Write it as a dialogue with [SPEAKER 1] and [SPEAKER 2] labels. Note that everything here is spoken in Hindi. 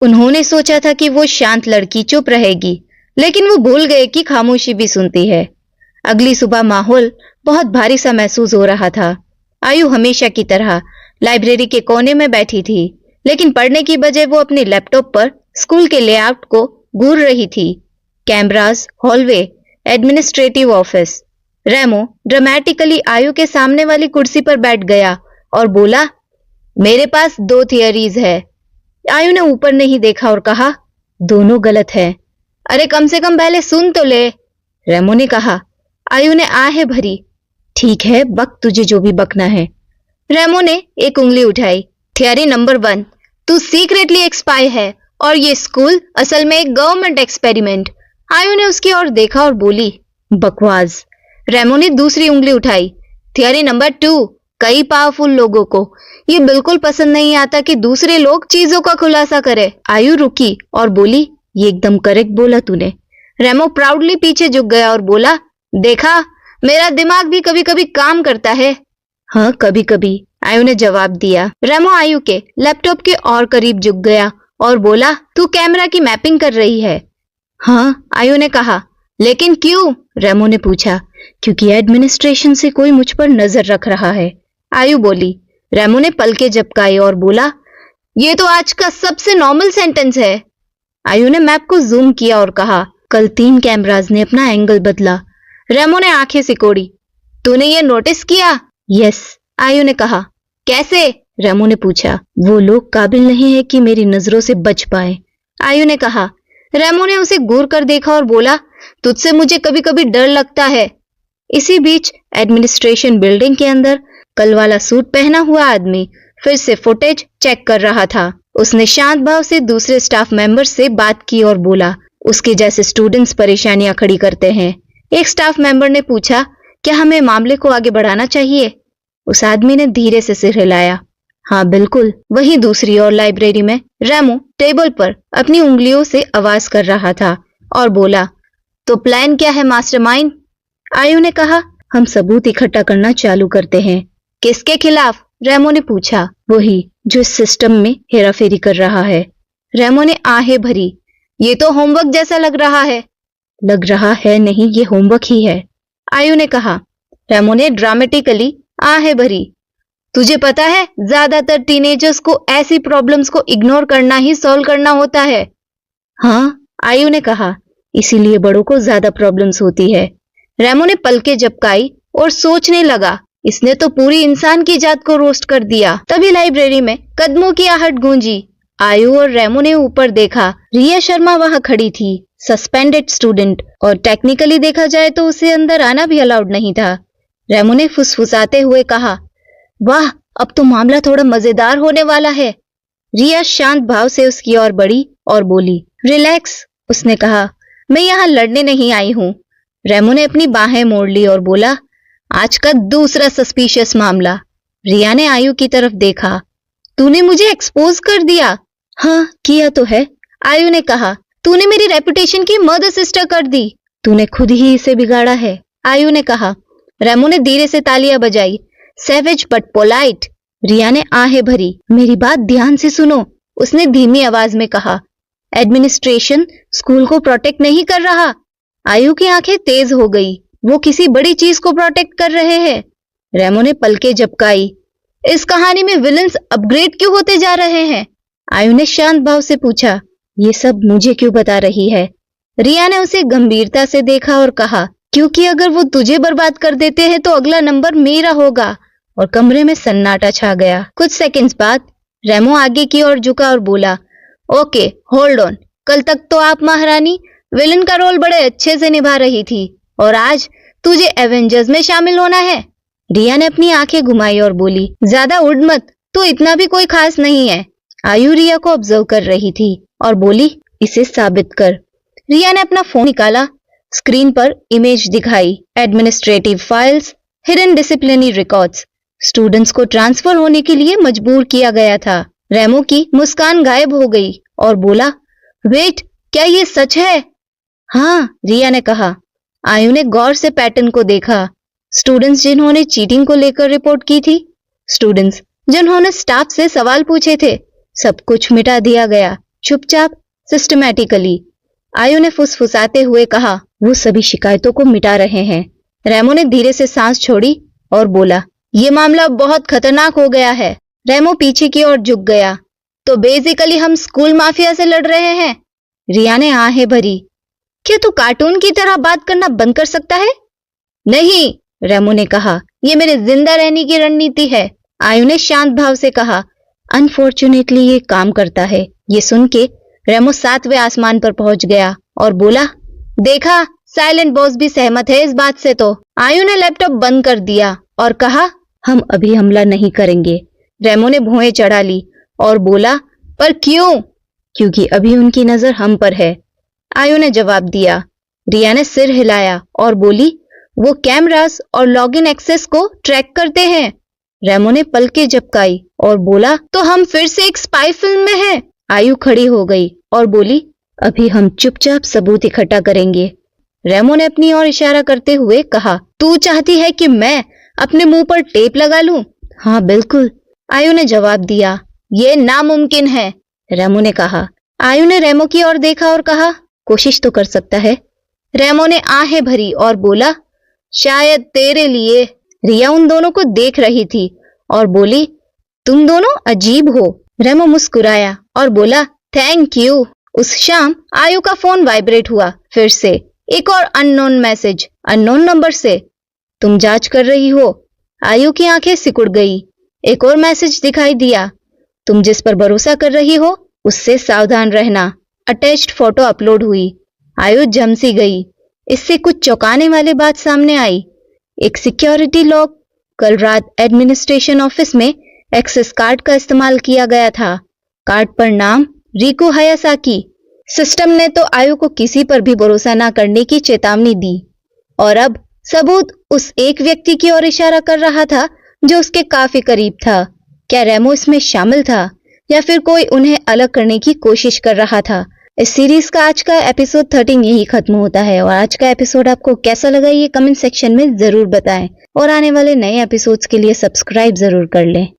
[SPEAKER 1] उन्होंने सोचा था कि वो शांत लड़की चुप रहेगी, लेकिन वो भूल गए कि खामोशी भी सुनती है। अगली सुबह माहौल बहुत भारी सा महसूस हो रहा था। आयु हमेशा की तरह लाइब्रेरी के कोने में बैठी थी, लेकिन पढ़ने की बजाय वो अपने लैपटॉप पर स्कूल के लेआउट को घूर रही थी। Cameras, hallway, administrative office. Remo dramatically Aayu के सामने वाली कुर्सी पर बैठ गया और बोला, मेरे पास 2 थियरीज है। आयु ने ऊपर नहीं देखा और कहा, दोनों गलत है। अरे कम से कम पहले सुन तो ले, रेमो ने कहा। आयु ने आहें भरी। ठीक है, बक तुझे जो भी बकना है। रेमो ने एक उंगली उठाई। थियरी नंबर 1, तू सीक्रेटली एक स्पाई है और ये स्कूल असल में एक गवर्नमेंट एक्सपेरिमेंट। आयु ने उसकी ओर देखा और बोली, बकवास। रेमो ने दूसरी उंगली उठाई। थियरी नंबर 2, कई पावरफुल लोगों को ये बिल्कुल पसंद नहीं आता कि दूसरे लोग चीजों का खुलासा करे। आयु रुकी और बोली, ये एकदम करेक्ट बोला तूने। रेमो प्राउडली पीछे झुक गया और बोला, देखा, मेरा दिमाग भी कभी कभी काम करता है। हाँ, कभी कभी, आयु ने जवाब दिया। रेमो आयु के लैपटॉप के और करीब झुक गया और बोला, तू कैमरा की मैपिंग कर रही है? हाँ, आयु ने कहा। लेकिन क्यों? रेमो ने पूछा। क्योंकि एडमिनिस्ट्रेशन से कोई मुझ पर नजर रख रहा है, आयु बोली। रेमो ने पलके झपकाई और बोला, ये तो आज का सबसे नॉर्मल सेंटेंस है। आयु ने मैप को जूम किया और कहा, कल 3 कैमराज ने अपना एंगल बदला। रेमो ने आंखें सिकोड़ी। तूने ये नोटिस किया? यस, आयु ने कहा। कैसे? रेमो ने पूछा। वो लोग काबिल नहीं है कि मेरी नजरों से बच पाए, आयु ने कहा। रेमो ने उसे घूर कर देखा और बोला, तुझसे मुझे कभी कभी डर लगता है। इसी बीच एडमिनिस्ट्रेशन बिल्डिंग के अंदर कल वाला सूट पहना हुआ आदमी फिर से फुटेज चेक कर रहा था। उसने शांत भाव से दूसरे स्टाफ मेंबर से बात की और बोला, उसके जैसे स्टूडेंट्स परेशानियां खड़ी करते हैं। एक स्टाफ मेंबर ने पूछा, क्या हमें मामले को आगे बढ़ाना चाहिए? उस आदमी ने धीरे से सिर हिलाया। हाँ बिल्कुल। वहीं दूसरी ओर लाइब्रेरी में रेमो टेबल पर अपनी उंगलियों से आवाज कर रहा था और बोला, तो प्लान क्या है मास्टरमाइंड? आयु ने कहा, हम सबूत इकट्ठा करना चालू करते हैं। किसके खिलाफ? रेमो ने पूछा। वही जो इस सिस्टम में हेराफेरी कर रहा है। रेमो ने आहें भरी। ये तो होमवर्क जैसा लग रहा है। लग रहा है नहीं, ये होमवर्क ही है, आयु ने कहा। रेमो ने ड्रामेटिकली आहें भरी। तुझे पता है, ज्यादातर टीनेजर्स को ऐसी प्रॉब्लम्स को इग्नोर करना ही सॉल्व करना होता है। हाँ, आयु ने कहा, इसीलिए बड़ों को ज्यादा प्रॉब्लम्स होती है। रेमो ने पलकें झपकाई और सोचने लगा, इसने तो पूरी इंसान की जात को रोस्ट कर दिया। तभी लाइब्रेरी में कदमों की आहट गूंजी। आयु और रेमो ने ऊपर देखा। रिया शर्मा वहां खड़ी थी, सस्पेंडेड स्टूडेंट, और टेक्निकली देखा जाए तो उसे अंदर आना भी अलाउड नहीं था। रेमो ने फुसफुसाते हुए कहा, वाह, अब तो मामला थोड़ा मजेदार होने वाला है। रिया शांत भाव से उसकी ओर बढ़ी और बोली, रिलैक्स, उसने कहा, मैं यहाँ लड़ने नहीं आई हूँ। रेमो ने अपनी बाहें मोड़ ली और बोला, आज का दूसरा सस्पिशियस मामला। रिया ने आयु की तरफ देखा। तूने मुझे एक्सपोज कर दिया। हाँ, किया तो है, आयु ने कहा। तूने मेरी रेपुटेशन की मदर सिस्टर कर दी। तूने खुद ही इसे बिगाड़ा है, आयु ने कहा। रेमो ने धीरे से तालियां बजाई। Savage but polite. रिया ने आहें भरी। मेरी बात ध्यान से सुनो, उसने धीमी आवाज में कहा। एडमिनिस्ट्रेशन स्कूल को प्रोटेक्ट नहीं कर रहा। आयु की आंखें तेज हो गई। वो किसी बड़ी चीज को प्रोटेक्ट कर रहे हैं। रेमो ने पलकें झपकाई। इस कहानी में विलन्स अपग्रेड क्यों होते जा रहे हैं? आयु ने शांत भाव से पूछा। ये सब मुझे क्यों बता रही है? रिया ने उसे गंभीरता से देखा और कहा, क्योंकि अगर वो तुझे बर्बाद कर देते हैं तो अगला नंबर मेरा होगा। और कमरे में सन्नाटा छा गया। कुछ सेकंड्स बाद रेमो आगे की ओर झुका और बोला, ओके, होल्ड ऑन। कल तक तो आप महारानी विलन का रोल बड़े अच्छे से निभा रही थी और आज तुझे एवेंजर्स में शामिल होना है। रिया ने अपनी आंखें घुमाई और बोली, ज्यादा उड़ मत, तो इतना भी कोई खास नहीं है। आयु रिया को ऑब्जर्व कर रही थी और बोली, इसे साबित कर। रिया ने अपना फोन निकाला। स्क्रीन पर इमेज दिखाई। Administrative files, hidden disciplinary records. Students को ट्रांसफर होने के लिए मजबूर किया गया था। रेमो की मुस्कान गायब हो गई और बोला, वेट, क्या ये सच है? हाँ, रिया ने कहा। आयु ने गौर से पैटर्न को देखा। स्टूडेंट्स जिन्होंने चीटिंग को लेकर रिपोर्ट की थी, स्टूडेंट्स जिन्होंने स्टाफ से सवाल पूछे थे, सब कुछ मिटा दिया गया। चुपचाप, सिस्टमैटिकली। आयु ने फुसफुसाते हुए कहा, वो सभी शिकायतों को मिटा रहे हैं। रेमो ने धीरे से सांस छोड़ी और बोला, ये मामला बहुत खतरनाक हो गया है। रेमो पीछे की ओर झुक गया। तो बेसिकली हम स्कूल माफिया से लड़ रहे हैं। रिया ने आहें भरी। क्या तू कार्टून की तरह बात करना बंद कर सकता है? नहीं, रेमो ने कहा, ये मेरे जिंदा रहने की रणनीति है। आयु ने शांत भाव से कहा, अनफॉर्चुनेटली ये काम करता है। ये सुन के रेमो 7वें आसमान पर पहुंच गया और बोला, देखा, साइलेंट बॉस भी सहमत है इस बात से। तो आयु ने लैपटॉप बंद कर दिया और कहा, हम अभी हमला नहीं करेंगे। रेमो ने भौहें चढ़ा ली और बोला, पर क्यों? क्योंकि अभी उनकी नजर हम पर है। आयु ने जवाब दिया। रिया ने सिर हिलाया और बोली, वो कैमरास और लॉगिन एक्सेस को ट्रैक करते हैं। रेमो ने पलकें झपकाई और बोला, तो हम फिर से एक स्पाई फिल्म में हैं। आयु खड़ी हो गई और बोली, अभी हम चुपचाप सबूत इकट्ठा करेंगे। रेमो ने अपनी ओर इशारा करते हुए कहा, तू चाहती है कि मैं अपने मुंह पर टेप लगा लूं? हाँ बिल्कुल, आयु ने जवाब दिया। ये नामुमकिन है, रेमो ने कहा। आयु ने रेमो की ओर देखा और कहा, कोशिश तो कर सकता है। रेमो ने आहें भरी और बोला, शायद तेरे लिए। रिया उन दोनों को देख रही थी और बोली, तुम दोनों अजीब हो। रेमो मुस्कुराया और बोला, थैंक यू। उस शाम आयु का फोन वाइब्रेट हुआ। फिर से एक और अननोन मैसेज, अननोन नंबर से। तुम जांच कर रही हो? आयु की आंखें सिकुड़ गई। एक और मैसेज दिखाई दिया, तुम जिस पर भरोसा कर रही हो उससे सावधान रहना। अटैच्ड फोटो अपलोड हुई। आयु झमसी गई। इससे कुछ चौंकाने वाली बात सामने आई। एक सिक्योरिटी लॉक। कल रात एडमिनिस्ट्रेशन ऑफिस में एक्सेस कार्ड का इस्तेमाल किया गया था। कार्ड पर नाम रिको हायासाकी। सिस्टम ने तो आयु को किसी पर भी भरोसा न करने की चेतावनी दी और अब सबूत उस एक व्यक्ति की ओर इशारा कर रहा था जो उसके काफी करीब था। क्या रेमो इसमें शामिल था या फिर कोई उन्हें अलग करने की कोशिश कर रहा था? इस सीरीज का आज का एपिसोड 13 यही खत्म होता है। और आज का एपिसोड आपको कैसा लगा ये कमेंट सेक्शन में जरूर बताएं और आने वाले नए एपिसोड्स के लिए सब्सक्राइब जरूर कर लें।